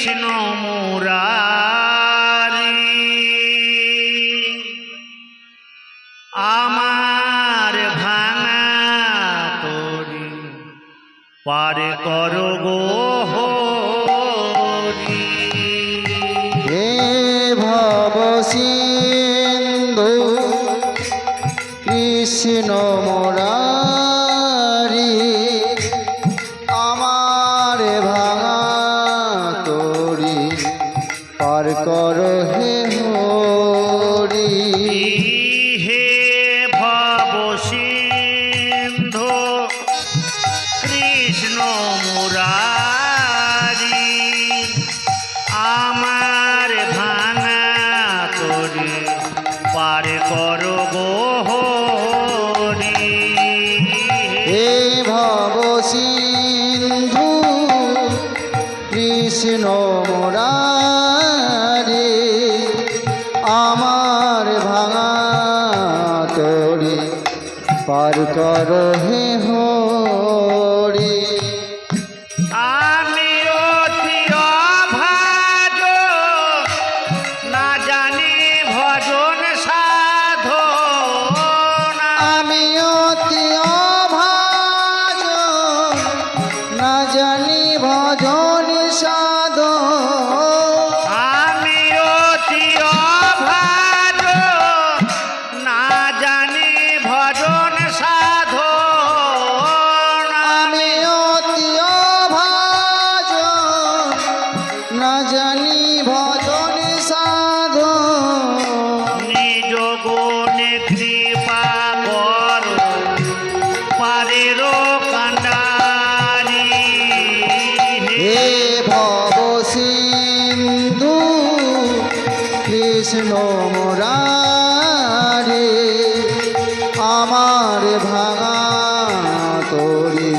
কৃষ্ণ মুরারি আমার ভাঙা তরি পার করো গো হরি। হে ভব সিন্ধু কৃষ্ণ মুরারি আমার ভাঙা তরি পার করো হে হরি। হে ভব সিন্ধু কৃষ্ণ মুরারি আমার ভাঙা তরি পার করো গো হরি। হে ভব সিন্ধু কৃষ্ণ মুরারি আমার ভাঙা তরি পার করো হে হরি। আমি অতি অভাজ না জানি ভজন সাধন। আমি অতি অভাজ না জানি ভজন সাধন। আমি অতি অভাজ না জানি ভজন সাধন। আমি অতি অভাজ না জানি ভজন সাধন। নিজ গুণে কৃপা করো পারের কান্ডারি। হে ভব সিন্ধু কৃষ্ণ মুরারি আমার ভাঙা তরি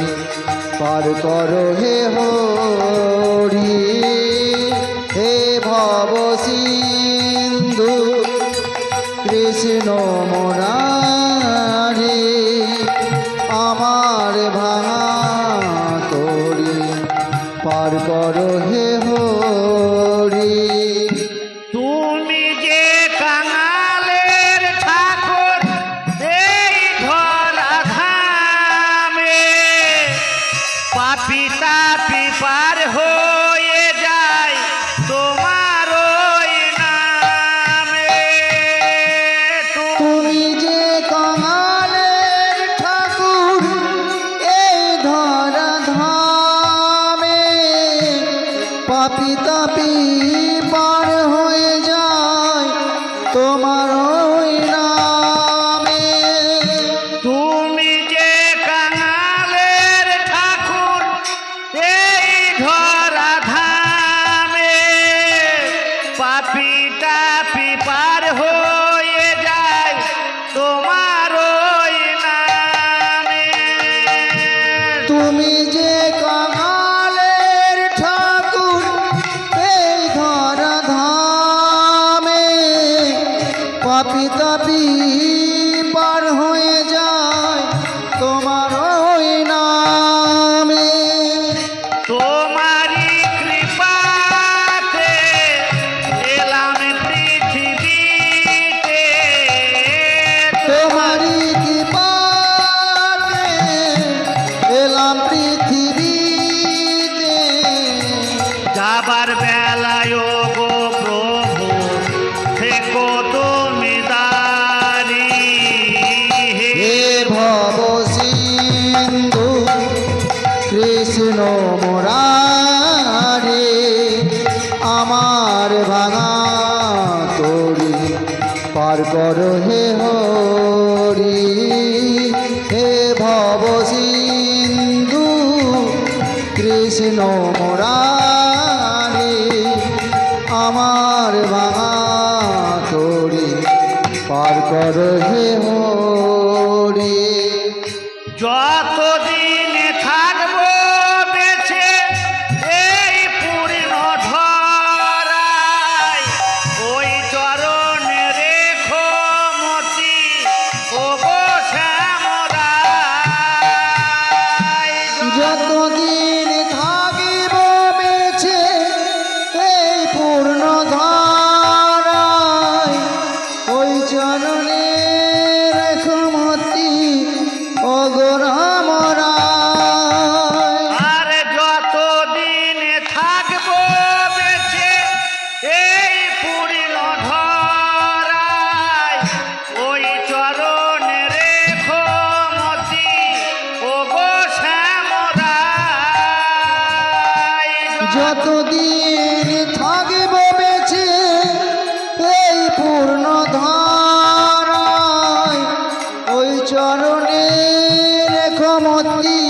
পার করো হে হরি। হে ভব সিন্ধু কৃষ্ণ মুরারি আমার ভাঙা তরি পার করো হে হরি। তুমি যে কাঙালের ঠাকুর এই ধরা ধামে পাপি তাপি পার হয়ে যায় তোমার ওই নামে। তুমি যে কাঙালের ঠাকুর এই ধরা ধামে পাপি তাপি পার হয়ে যায় তোমার ওই নামে। তুমি যে কাঙালের ঠাকুর এই ধরা ধামে পাপি টাপি পার হয়ে যায় তোমার ওই নামে। তুমি যে কাঙালের ঠাকুর এই ধরা ধামে পাপি তাপি পার হয়ে যায় তোমার ওই নামে। তোমারি কৃপাতে এলাম পৃথিবীতে। তোমারি কৃপাতে এলাম পৃথিবীতে। যাবার বেলায় গো প্রভু থেকো তুমি দাঁড়ি। হে ভব সিন্ধু কৃষ্ণ মুরারি আমার ভাঙা তরি পার করো হে হরি। হে ভব সিন্ধু কৃষ্ণ মুরারি আমার ভাঙা তরি পার করো হে হরি। যতদিন থাকবো বেঁচে এই পূর্ণ ধরায় ওই চরণে রেখো মতি ও গো শ্যামরায়। যতদিন থাকিব বেঁচে আমরা আর যতদিন থাকবো বেঁচে এই পূর্ণ ধরায় ওই চরণে রেখো মতি ও গো শ্যামরায়। যতদিন থাকব বেঁচে এই পূর্ণ ধারায় ওই চরণে রেখমতি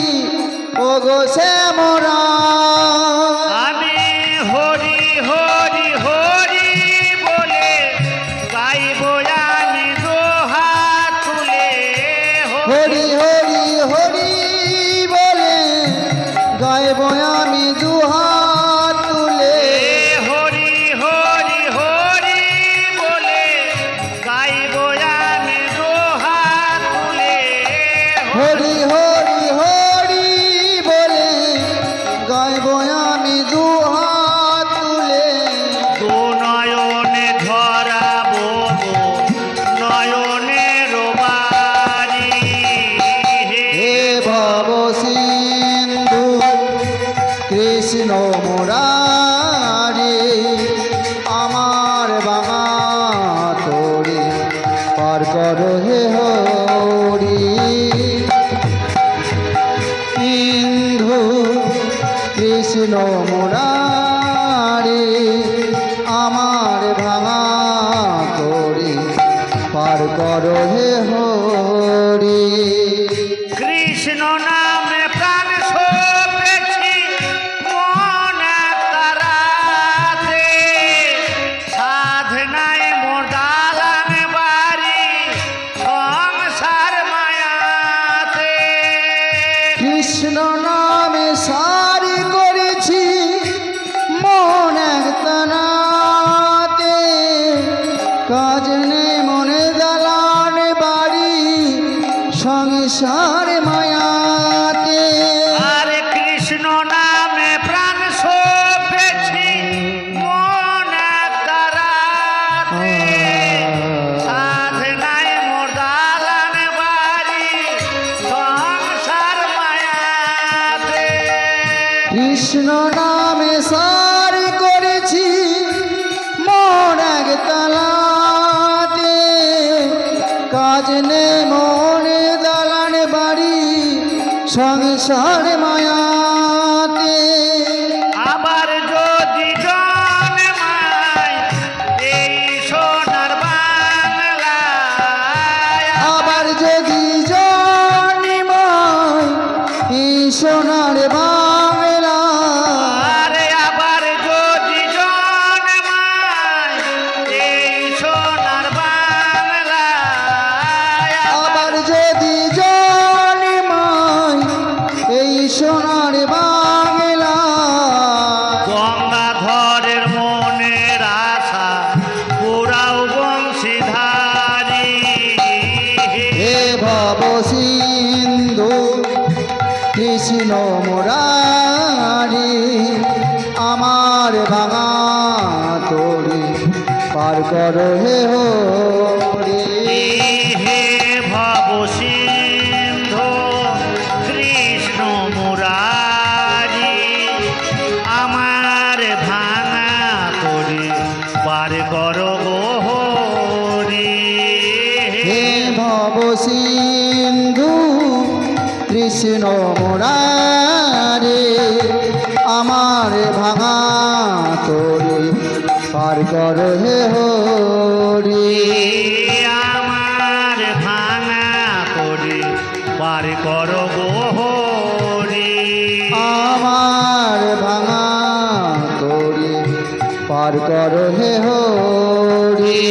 ও গো শ্যামরা আমি হরি হরি হরি বলে গাইব আমি দোহা তুলে হরি হরি হরি বলে গাইব আমি দুহাত তুলে হরি হরি হরি বলে গাইব আমি দোহা তুলে হরি হরি হরি বলে গাইব আমি দুহাত তুলে দু নয়নে ধরাবো গো নয়নের বাড়ি হে ভব সিন্ধু কৃষ্ণ মুরারি আমার বাঙা তোরে পার কর হে হরি সিন্ধু কৃষ্ণ মুরারি আমার ভাঙা তোরে পার কর হে হরি কৃষ্ণ নামে প্রাণ সপেছি মন তারাতে সাধনায় মোর দালান বাড়ি সংসার মায়াতে কৃষ্ণ নামে সারি করেছি মন একতানাতে কাজ নেই মনে দালান বাড়ি সংসার মায়াতে আরে কৃষ্ণ নামে প্রাণ সপেছি মন তারাতে সাধনায় মোর দালান বাড়ি সংসার মায়াতে কৃষ্ণ নামে সারি করেছি মন একতালাতে কাজ নেই মনে দালান বাড়ি সংসার মায়াতে আবার যদি জন্মায় এই সোনার বাংলায় আবার যদি জন্মায় এই সোনার বাংলা আরে আবার যদি জন্মায় এই সোনার বাংলায় আবার যদি জন্মায় এই সোনার বাংলা গঙ্গাধরের মনের আশা পুরাও বংশীধারী হে ভব সিন্ধু কৃষ্ণ মুরারি আমার ভাঙা তোরে পার কর হে হরি হে ভব সিন্ধু কৃষ্ণ মুরারি আমার ভাঙা তোরে পার কর গো হরি হে ভব সিন্ধু কৃষ্ণ মুরারি আমার ভাঙা তোরে পার কর হে হরি আমার ভাঙা তোরে পার কর গো হরি আমার ভাঙা তোরে পার কর হে হরি